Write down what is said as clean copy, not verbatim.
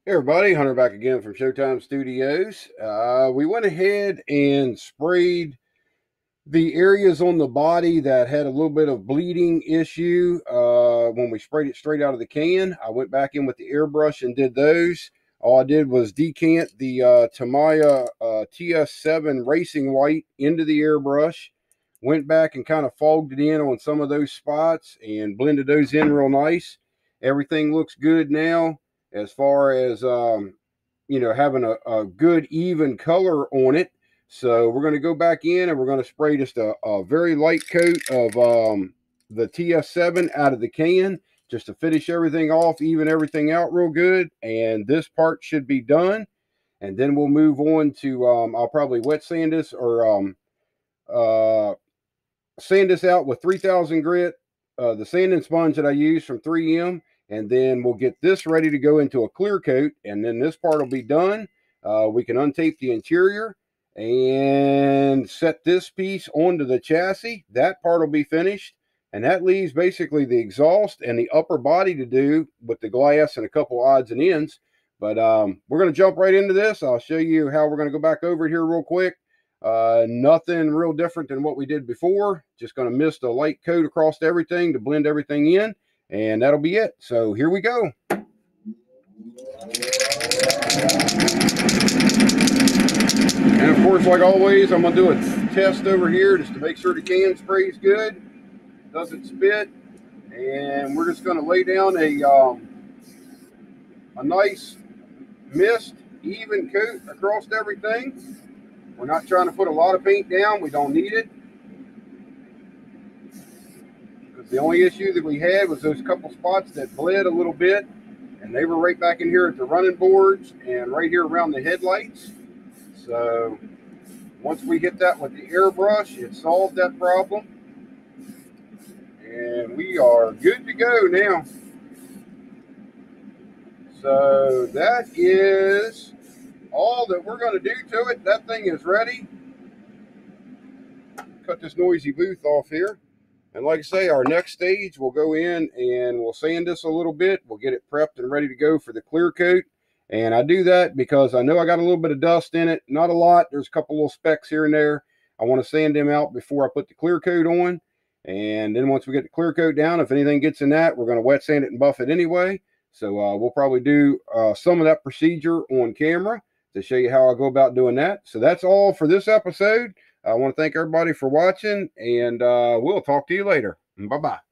Hey everybody, Hunter back again from Showtime Studios. We went ahead and sprayed the areas on the body that had a little bit of bleeding issue when we sprayed it straight out of the can. I went back in with the airbrush and did those. All I did was decant the Tamiya TS7 Racing White into the airbrush. Went back and kind of fogged it in on some of those spots and blended those in real nice. Everything looks good now as far as having a good even color on it. So we're going to go back in and we're going to spray just a very light coat of the TS7 out of the can just to finish everything off, even everything out real good. And this part should be done. And then we'll move on to, I'll probably wet sand this or uh, sand this out with 3000 grit, the sanding sponge that I use from 3M. And then we'll get this ready to go into a clear coat. And then this part will be done. We can untape the interior and set this piece onto the chassis. That part will be finished. And that leaves basically the exhaust and the upper body to do with the glass and a couple odds and ends. But we're going to jump right into this. I'll show you how we're going to go back over it here real quick. Nothing real different than what we did before. Just going to mist a light coat across everything to blend everything in. And that'll be it. So here we go. And of course, like always, I'm going to do a test over here just to make sure the can sprays good, doesn't spit. And we're just going to lay down a nice mist, even coat across everything. We're not trying to put a lot of paint down. We don't need it. Because the only issue that we had was those couple spots that bled a little bit. And they were right back in here at the running boards and right here around the headlights. So once we get that with the airbrush, it solved that problem. And we are good to go now. So that is all that we're going to do to it. That thing is ready. Cut this noisy booth off here. And like I say, our next stage, we'll go in and we'll sand this a little bit. We'll get it prepped and ready to go for the clear coat. And I do that because I know I got a little bit of dust in it. Not a lot. There's a couple little specks here and there. I want to sand them out before I put the clear coat on. And then once we get the clear coat down, if anything gets in that, we're going to wet sand it and buff it anyway. So we'll probably do some of that procedure on camera to show you how I go about doing that. So that's all for this episode. I want to thank everybody for watching, and we'll talk to you later. Bye-bye.